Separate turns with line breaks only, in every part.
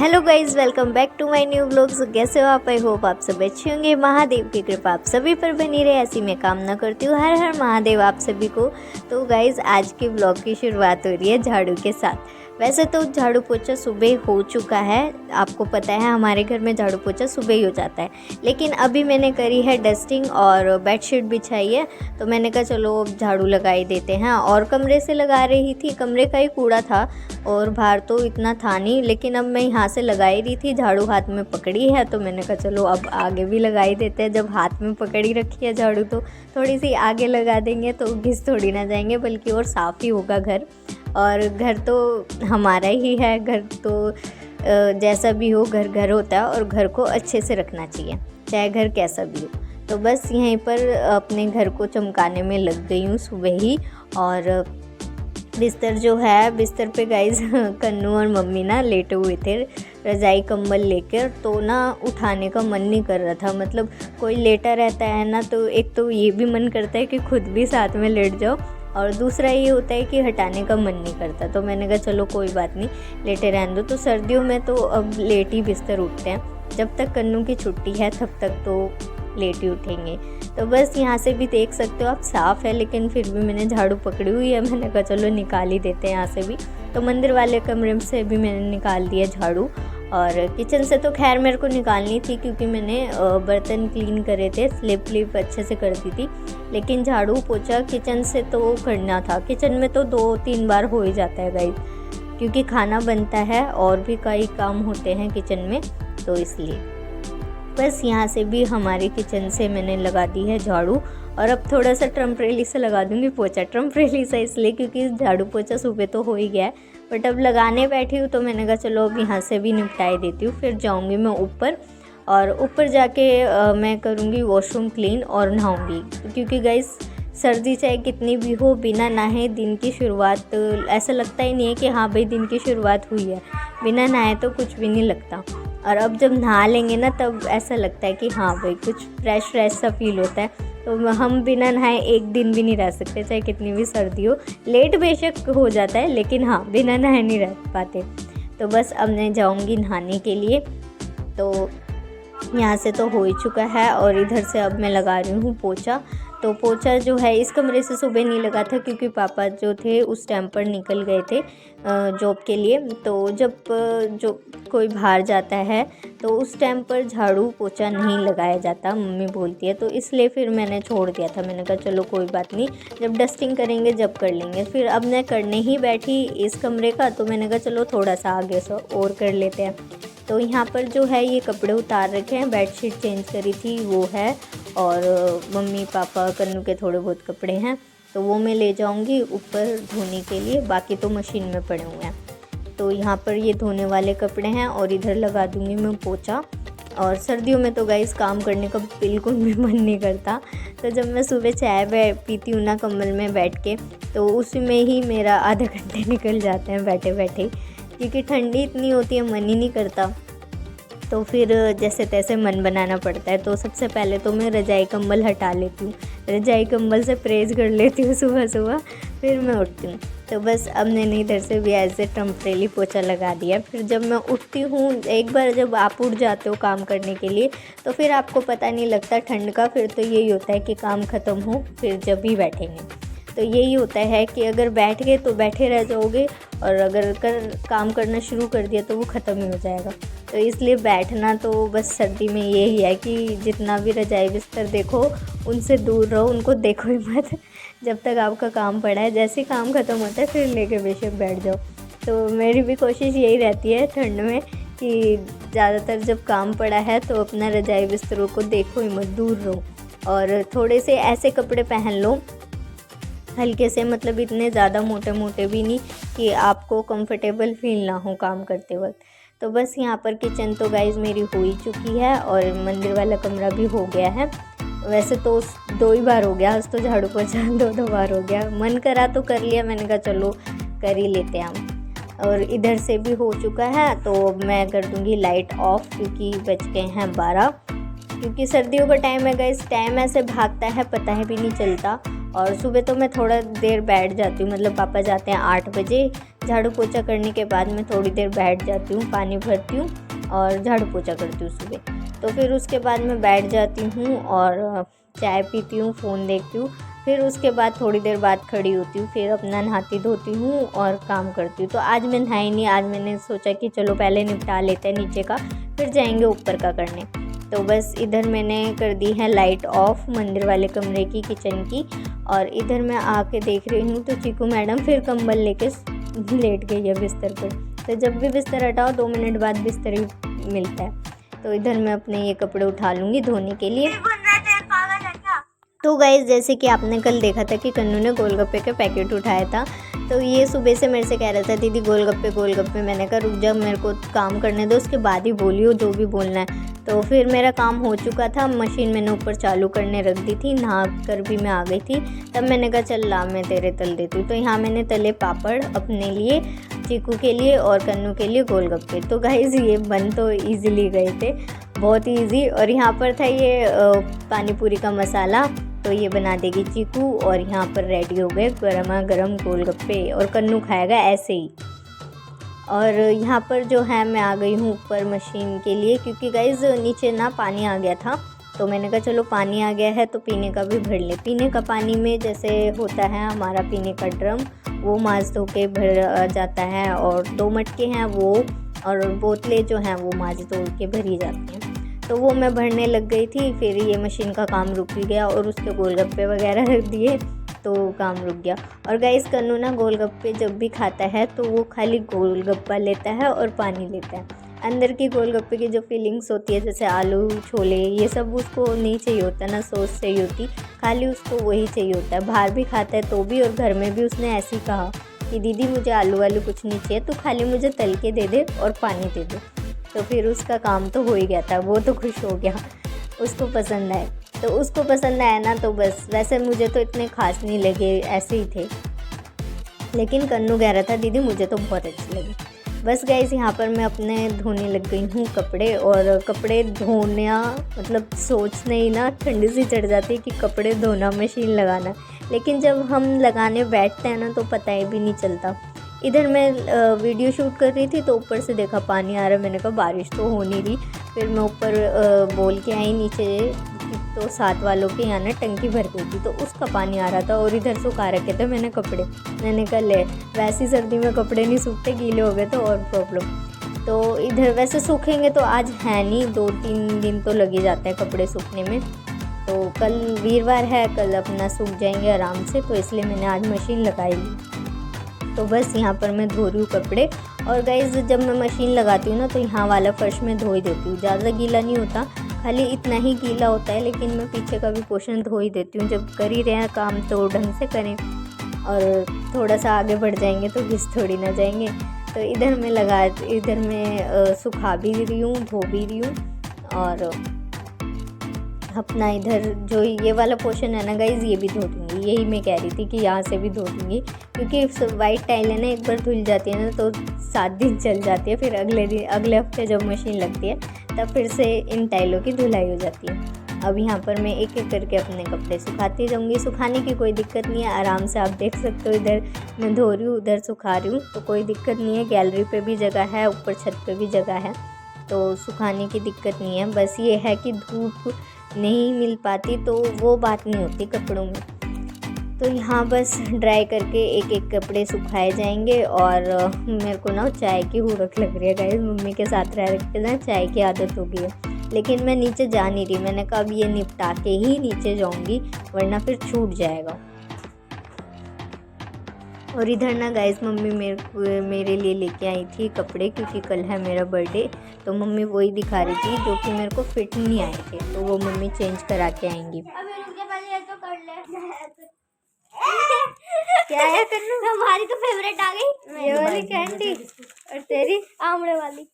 Hello guys, welcome back to my new vlogs. कैसे हो आप? आई होप आप सब अच्छे होंगे। महादेव की कृपा आप सभी पर बनी रहे, ऐसी मैं कामना करती हूँ। हर हर महादेव आप सभी को। तो गाइज़, आज के व्लॉग की शुरुआत हो रही है झाड़ू के साथ। वैसे तो झाड़ू पोछा सुबह हो चुका है, आपको पता है हमारे घर में झाड़ू पोछा सुबह ही हो जाता है। लेकिन अभी मैंने करी है डस्टिंग और बेडशीट बिछाई है, तो मैंने कहा चलो अब झाड़ू लगा ही देते हैं। और कमरे से लगा रही थी, कमरे का ही कूड़ा था और बाहर तो इतना था नहीं, लेकिन अब मैं यहाँ से लगा ही रही थी। झाड़ू हाथ में पकड़ी है तो मैंने कहा चलो अब आगे भी लगा ही देते हैं। जब हाथ में पकड़ी रखी है झाड़ू तो थोड़ी सी आगे लगा देंगे तो घिस थोड़ी ना जाएंगे, बल्कि और साफ़ ही होगा घर। और घर तो हमारा ही है, घर तो जैसा भी हो घर घर होता है और घर को अच्छे से रखना चाहिए, चाहे घर कैसा भी हो। तो बस यहीं पर अपने घर को चमकाने में लग गई हूँ सुबह ही। और बिस्तर जो है, बिस्तर पे गाइस कन्नू और मम्मी ना लेटे हुए थे रज़ाई कंबल लेकर, तो ना उठाने का मन नहीं कर रहा था। मतलब कोई लेटा रहता है ना, तो एक तो ये भी मन करता है कि खुद भी साथ में लेट जाओ, और दूसरा ये होता है कि हटाने का मन नहीं करता। तो मैंने कहा चलो कोई बात नहीं, लेटे रहने दो। तो सर्दियों में तो अब लेट ही बिस्तर उठते हैं, जब तक कन्नू की छुट्टी है तब तक तो लेट ही उठेंगे। तो बस यहाँ से भी देख सकते हो आप, साफ़ है, लेकिन फिर भी मैंने झाड़ू पकड़ी हुई है। मैंने कहा चलो निकाल ही देते हैं यहाँ से भी। तो मंदिर वाले कमरे से भी मैंने निकाल दिया झाड़ू। और किचन से तो खैर मेरे को निकालनी थी, क्योंकि मैंने बर्तन क्लीन करे थे, स्लिप व्लिप अच्छे से कर दी थी। लेकिन झाड़ू पोछा किचन से तो करना था। किचन में तो 2-3 बार हो ही जाता है गाइस, क्योंकि खाना बनता है और भी कई काम होते हैं किचन में, तो इसलिए बस यहाँ से भी हमारे किचन से मैंने लगा दी है झाड़ू। और अब थोड़ा सा ट्रम्परेली से लगा दूँगी पोछा। ट्रम्परेली से इसलिए क्योंकि झाड़ू पोछा सुबह तो हो ही गया है, बट अब लगाने बैठी हूँ तो मैंने कहा चलो अब यहाँ से भी निपटाई देती हूँ। फिर जाऊँगी मैं ऊपर, और ऊपर जाके मैं करूँगी वॉशरूम क्लीन और नहाऊँगी, क्योंकि गाइस सर्दी चाहे कितनी भी हो, बिना नहाए दिन की शुरुआत ऐसा लगता ही नहीं है कि हाँ भाई दिन की शुरुआत हुई है। बिना नहाए तो कुछ भी नहीं लगता। और अब जब नहा लेंगे ना, तब ऐसा लगता है कि हाँ भाई कुछ फ्रेश फ्रेश सा फील होता है। तो हम बिना नहाए एक दिन भी नहीं रह सकते, चाहे कितनी भी सर्दी हो। लेट बेशक हो जाता है, लेकिन हाँ बिना नहाए नहीं रह पाते। तो बस अब मैं जाऊँगी नहाने के लिए। तो यहाँ से तो हो ही चुका है, और इधर से अब मैं लगा रही हूँ पोछा। तो पोछा जो है इस कमरे से सुबह नहीं लगा था, क्योंकि पापा जो थे उस टाइम पर निकल गए थे जॉब के लिए। तो जब जो कोई बाहर जाता है तो उस टाइम पर झाड़ू पोछा नहीं लगाया जाता, मम्मी बोलती है। तो इसलिए फिर मैंने छोड़ दिया था। मैंने कहा चलो कोई बात नहीं, जब डस्टिंग करेंगे जब कर लेंगे। फिर अब मैं करने ही बैठी इस कमरे का, तो मैंने कहा चलो थोड़ा सा आगे से और कर लेते हैं। तो यहाँ पर जो है ये कपड़े उतार रखे हैं, बेडशीट चेंज करी थी वो है, और मम्मी पापा कन्नू के थोड़े बहुत कपड़े हैं, तो वो मैं ले जाऊंगी ऊपर धोने के लिए। बाकी तो मशीन में पड़े हुए हैं। तो यहाँ पर ये धोने वाले कपड़े हैं, और इधर लगा दूंगी मैं पोछा। और सर्दियों में तो गाइस काम करने का बिल्कुल भी मन नहीं करता। तो जब मैं सुबह चाय पीती हूँ ना कम्बल में बैठ के, तो उसमें ही मेरा आधा घंटे निकल जाते हैं बैठे बैठे, क्योंकि ठंडी इतनी होती है मन ही नहीं करता। तो फिर जैसे तैसे मन बनाना पड़ता है। तो सबसे पहले तो मैं रज़ाई कंबल हटा लेती हूँ, रज़ाई कंबल से प्रेस कर लेती हूँ सुबह सुबह, फिर मैं उठती हूँ। तो बस अब मैंने इधर से भी ऐसे टेम्परेरी पोछा लगा दिया। फिर जब मैं उठती हूँ, एक बार जब आप उठ जाते हो काम करने के लिए, तो फिर आपको पता नहीं लगता ठंड का। फिर तो यही होता है कि काम ख़त्म हो फिर जब भी बैठेंगे। तो यही होता है कि अगर बैठ गए तो बैठे रह जाओगे, और अगर काम करना शुरू कर दिया तो वो ख़त्म ही हो जाएगा। तो इसलिए बैठना तो बस सर्दी में यही है कि जितना भी रज़ाई बिस्तर देखो उनसे दूर रहो, उनको देखो ही मत जब तक आपका काम पड़ा है। जैसे काम ख़त्म होता है फिर लेके बेशक बैठ जाओ। तो मेरी भी कोशिश यही रहती है ठंड में कि ज़्यादातर जब काम पड़ा है तो अपना रज़ाई बिस्तरों को देखो ही मत, दूर रहो। और थोड़े से ऐसे कपड़े पहन लो हल्के से, मतलब इतने ज़्यादा मोटे मोटे भी नहीं कि आपको कंफर्टेबल फील ना हो काम करते वक्त। तो बस यहाँ पर किचन तो गाइज़ मेरी हो ही चुकी है, और मंदिर वाला कमरा भी हो गया है। वैसे तो 2 ही बार हो गया, आज तो झाड़ू पोछा 2 बार हो गया। मन करा तो कर लिया, मैंने कहा चलो कर ही लेते हैं हम। और इधर से भी हो चुका है, तो मैं कर दूँगी लाइट ऑफ, क्योंकि बज गए हैं 12। क्योंकि सर्दियों का टाइम है गाइस, टाइम ऐसे भागता है पता है भी नहीं चलता। और सुबह तो मैं थोड़ा देर बैठ जाती हूँ, मतलब पापा जाते हैं 8 बजे, झाड़ू पोछा करने के बाद मैं थोड़ी देर बैठ जाती हूँ, पानी भरती हूँ और झाड़ू पोछा करती हूँ सुबह। तो फिर उसके बाद मैं बैठ जाती हूँ और चाय पीती हूँ, फ़ोन देखती हूँ। फिर उसके बाद थोड़ी देर बाद खड़ी होती हूँ, फिर अपना नहाती धोती हूँ और काम करती हूँ। तो आज मैं नहाई नहीं, आज मैंने सोचा कि चलो पहले निपटा लेते हैं नीचे का, फिर जाएंगे ऊपर का करने। तो बस इधर मैंने कर दी है लाइट ऑफ मंदिर वाले कमरे की, किचन की। और इधर मैं आके देख रही हूँ तो चीकू मैडम फिर कंबल लेके लेट गई है बिस्तर पर। तो जब भी बिस्तर हटाओ 2 मिनट बाद बिस्तर ही मिलता है। तो इधर मैं अपने ये कपड़े उठा लूँगी धोने के लिए। तो गाइस, जैसे कि आपने कल देखा था कि कन्नू ने गोलगप्पे का पैकेट उठाया था, तो ये सुबह से मेरे से कह रहा था दीदी गोलगप्पे गोलगप्पे। मैंने कहा रुक जा, मेरे को काम करने दो, उसके बाद ही बोलियो जो भी बोलना है। तो फिर मेरा काम हो चुका था, मशीन मैंने ऊपर चालू करने रख दी थी, नहा कर भी मैं आ गई थी। तब मैंने कहा चल ला मैं तेरे तल देती हूँ। तो यहाँ मैंने तले पापड़ अपने लिए, चीकू के लिए और कन्नू के लिए गोलगप्पे। तो गाइस ये बन तो ईजिली गए थे, बहुत ईजी। और यहाँ पर था ये पानी पूरी का मसाला, तो ये बना देगी चीकू। और यहाँ पर रेडी हो गए गर्मा गर्म गोलगप्पे और कन्नू खाएगा ऐसे ही। और यहाँ पर जो है मैं आ गई हूँ ऊपर मशीन के लिए, क्योंकि गाइज़ नीचे ना पानी आ गया था। तो मैंने कहा चलो पानी आ गया है तो पीने का भी भर ले। पीने का पानी में जैसे होता है हमारा पीने का ड्रम, वो माँज धो के भर जाता है, और 2 मटके हैं वो, और बोतलें जो हैं वो माँज धो के भरी जाती हैं। तो वो मैं भरने लग गई थी, फिर ये मशीन का काम रुक भी गया और उसके गोलगप्पे वगैरह रख दिए तो काम रुक गया। और गाइस कन्नू ना गोलगप्पे जब भी खाता है तो वो खाली गोलगप्पा लेता है और पानी लेता है। अंदर की गोलगप्पे की जो फीलिंग्स होती है, जैसे आलू छोले ये सब उसको नहीं चाहिए होता, ना सॉस चाहिए होती, खाली उसको वही चाहिए होता है। बाहर भी खाता है तो भी, और घर में भी उसने ऐसे ही कहा कि दीदी मुझे आलू वालू कुछ नहीं चाहिए, तो खाली मुझे तल के दे दे और पानी दे दे। तो फिर उसका काम तो हो ही गया था, वो तो खुश हो गया, उसको पसंद आए। तो उसको पसंद आया ना तो बस। वैसे मुझे तो इतने खास नहीं लगे, ऐसे ही थे, लेकिन कन्नू कह रहा था दीदी मुझे तो बहुत अच्छे लगे। बस गाइस यहाँ पर मैं अपने धोने लग गई हूँ कपड़े। और कपड़े धोना मतलब सोचने ही ना ठंडी सी चढ़ जाती है कि कपड़े धोना, मशीन लगाना, लेकिन जब हम लगाने बैठते हैं ना तो पता ही भी नहीं चलता। इधर मैं वीडियो शूट कर रही थी तो ऊपर से देखा पानी आ रहा है, मैंने कहा बारिश तो हो नहीं रही। फिर मैं ऊपर बोल के आई नीचे, तो साथ वालों के यहाँ ना टंकी भर गई थी तो उसका पानी आ रहा था, और इधर सुखा रखे थे मैंने कपड़े। मैंने कहा ले, वैसी सर्दी में कपड़े नहीं सूखते, गीले हो गए तो और प्रॉब्लम। तो इधर वैसे सूखेंगे तो आज है नहीं, 2-3 दिन तो लगे जाते हैं कपड़े सूखने में। तो कल वीरवार है, कल अपना सूख जाएंगे आराम से, तो इसलिए मैंने आज मशीन लगाई ली। तो बस यहाँ पर मैं धो रही हूँ कपड़े। और गाइस जब मैं मशीन लगाती हूँ ना तो यहाँ वाला फर्श में धो ही देती हूँ, ज़्यादा गीला नहीं होता, खाली इतना ही गीला होता है, लेकिन मैं पीछे का भी पोर्शन धो ही देती हूँ। जब कर ही रहे हैं काम तो ढंग से करें, और थोड़ा सा आगे बढ़ जाएंगे तो घिस थोड़ी ना जाएंगे। तो इधर मैं सुखा भी रही हूँ, धो भी रही हूँ। और अपना इधर जो ये वाला पोर्शन है ना गाइज़, ये भी धो दूँगी। यही मैं कह रही थी कि यहाँ से भी धो दूँगी, क्योंकि वाइट टाइल है ना, एक बार धुल जाती है ना तो 7 दिन चल जाती है, फिर अगले हफ्ते जब मशीन लगती है तब फिर से इन टाइलों की धुलाई हो जाती है। अब यहाँ पर मैं एक एक करके अपने कपड़े सुखाती जाऊँगी। सुखाने की कोई दिक्कत नहीं है, आराम से आप देख सकते हो। इधर मैं धो रही हूँ, उधर सुखा रही हूँ, तो कोई दिक्कत नहीं है। गैलरी पे भी जगह है, ऊपर छत पे भी जगह है, तो सुखाने की दिक्कत नहीं है। बस ये है कि धूप नहीं मिल पाती तो वो बात नहीं होती कपड़ों में। तो यहाँ बस ड्राई करके एक एक कपड़े सुखाए जाएंगे। और मेरे को ना चाय की हुड़क लग रही है गाइस, मम्मी के साथ रह के ना चाय की आदत हो गई है, लेकिन मैं नीचे जा नहीं रही। मैंने कहा अब ये निपटा के ही नीचे जाऊँगी, वरना फिर छूट जाएगा। और इधर ना गाइस मम्मी मेरे लिए लेके आई थी कपड़े, क्योंकि कल है मेरा बर्थडे, तो मम्मी वही दिखा रही थी जो कि मेरे को फिट नहीं आए थे, तो वो मम्मी चेंज करा के आएंगी। क्या है कन्नू? हमारी तो फेवरेट आ गई, ये वाली कैंडी। और तेरी आमड़े वाली?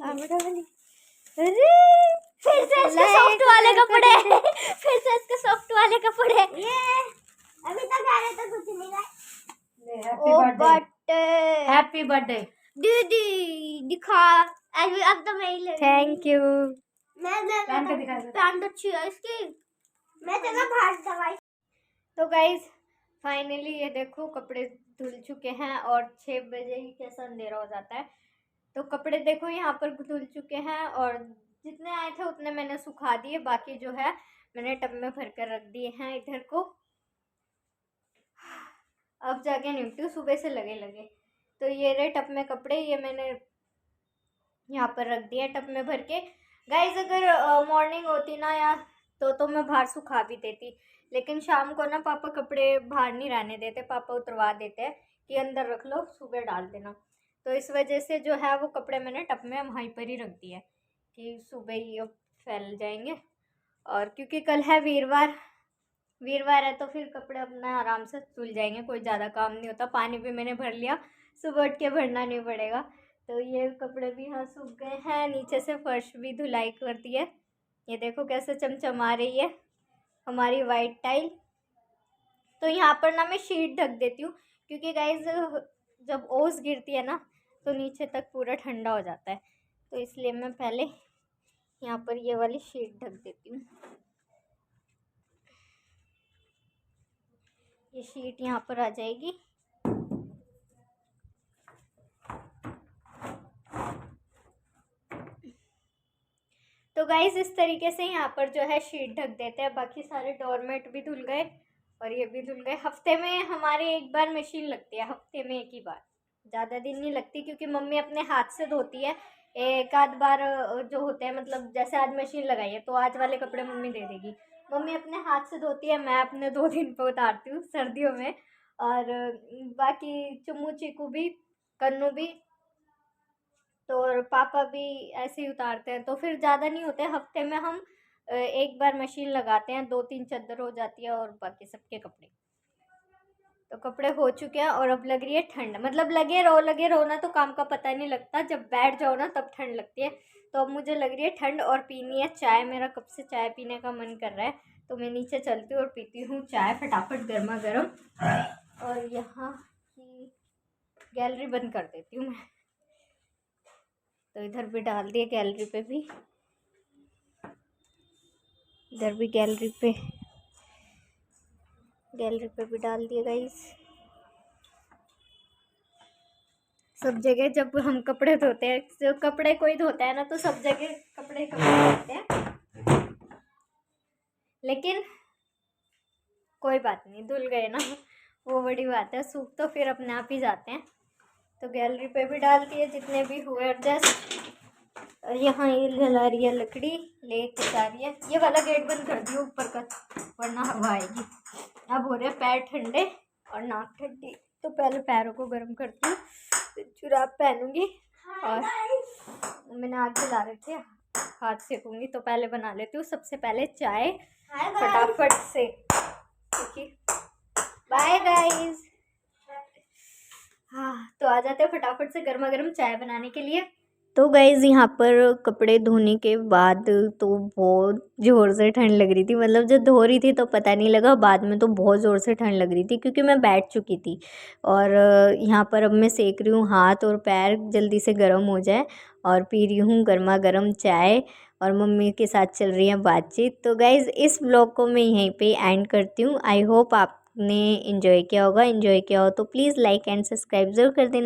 आमड़े वाली। अरे फिर से इसके सॉफ्ट वाले कपड़े, फिर से इसके सॉफ्ट वाले कपड़े। अभी तक आ रहे तो कुछ नहीं लाए।
हैप्पी बर्थडे
दीदी दिखा, अब तो मैं ही ले। Thank you. पैंट अच्छी है इसकी, मैं चला बाहर दवाई। तो गाइस फाइनली ये देखो कपड़े धुल चुके हैं और 6 बजे ही कैसा अंधेरा हो जाता है। तो कपड़े देखो यहाँ पर धुल चुके हैं और जितने आए थे उतने मैंने सुखा दिए, बाकी जो है मैंने टब में भर कर रख दिए हैं इधर को। अब जाके निपटू, सुबह से लगे लगे। तो ये रहे टब में कपड़े, ये मैंने यहाँ पर रख दिया टब में भर के। गाइज अगर मॉर्निंग होती ना यार तो मैं बाहर सुखा भी देती, लेकिन शाम को ना पापा कपड़े बाहर नहीं रहने देते, पापा उतरवा देते हैं कि अंदर रख लो, सुबह डाल देना। तो इस वजह से जो है वो कपड़े मैंने टब में वहीं पर ही रख दिए कि सुबह ही अब फैल जाएंगे। और क्योंकि कल है वीरवार है तो फिर कपड़े अपना आराम से धुल जाएंगे, कोई ज़्यादा काम नहीं होता। पानी भी मैंने भर लिया, सुबह उठ के भरना नहीं पड़ेगा। तो ये कपड़े भी यहाँ सूख गए हैं, नीचे से फर्श भी धुलाई कर दी है। ये देखो कैसे चमचमा रही है हमारी वाइट टाइल। तो यहाँ पर ना मैं शीट ढक देती हूँ, क्योंकि गाइज जब ओस गिरती है ना तो नीचे तक पूरा ठंडा हो जाता है, तो इसलिए मैं पहले यहाँ पर ये वाली शीट ढक देती हूँ। ये शीट यहाँ पर आ जाएगी। तो गाइज इस तरीके से यहाँ पर जो है शीट ढक देते हैं। बाकी सारे डोरमेट भी धुल गए और ये भी धुल गए। हफ्ते में हमारे एक बार मशीन लगती है, हफ्ते में एक ही बार, ज़्यादा दिन नहीं लगती, क्योंकि मम्मी अपने हाथ से धोती है। एक आध बार जो होते हैं, मतलब जैसे आज मशीन लगाई है तो आज वाले कपड़े मम्मी दे देगी, मम्मी अपने हाथ से धोती है, मैं अपने 2 दिन पर उतारती हूँ सर्दियों में। और बाकी चुम्मू चीकू भी, कन्नू भी, तो और पापा भी ऐसे ही उतारते हैं। तो फिर ज़्यादा नहीं होते, हफ्ते में हम एक बार मशीन लगाते हैं, 2-3 चादर हो जाती है और बाकी सबके कपड़े। तो कपड़े हो चुके हैं और अब लग रही है ठंड, मतलब लगे रहो ना तो काम का पता नहीं लगता, जब बैठ जाओ ना तब ठंड लगती है। तो अब मुझे लग रही है ठंड और पीनी है चाय, मेरा कब से चाय पीने का मन कर रहा है। तो मैं नीचे चलती हूँ और पीती हूँ चाय फटाफट गर्मा गर्म। और यहाँ की गैलरी बंद कर देती हूँ मैं। तो इधर भी डाल दिए गैलरी पे भी, इधर भी गैलरी पे भी डाल दिए गाइस। सब जगह जब हम कपड़े धोते हैं, जो कपड़े कोई धोता है ना तो सब जगह कपड़े धोते हैं, लेकिन कोई बात नहीं, धुल गए ना वो बड़ी बात है, सूख तो फिर अपने आप ही जाते हैं। तो गैलरी पे भी डाल दिए जितने भी हुए एडजस्ट। यहाँ ये जला रही है लकड़ी, लेके जा रही है। ये वाला गेट बंद कर दियो ऊपर का, वरना हवा आएगी। अब हो रहे पैर ठंडे और नाक ठंडी, तो पहले पैरों को गर्म करती हूँ, जुराब पहनूंगी और मैंने आग जला रखी है, हाथ सेकूंगी। तो पहले बना लेती हूँ सबसे पहले चाय फटाफट से। Bye guys. हाँ तो आ जाते हैं फटाफट से गर्मा गर्म चाय बनाने के लिए। तो गाइज़ यहाँ पर कपड़े धोने के बाद तो बहुत ज़ोर से ठंड लग रही थी, मतलब जब धो रही थी तो पता नहीं लगा, बाद में तो बहुत ज़ोर से ठंड लग रही थी क्योंकि मैं बैठ चुकी थी। और यहाँ पर अब मैं सेक रही हूँ हाथ और पैर जल्दी से गर्म हो जाए, और पी रही हूँ गर्मा गर्म चाय और मम्मी के साथ चल रही है बातचीत। तो गाइज़ इस ब्लॉग को मैं यहीं पे एंड करती हूँ। आई होप आपने इन्जॉय किया होगा, इन्जॉय किया हो तो प्लीज़ लाइक एंड सब्सक्राइब ज़रूर कर देना।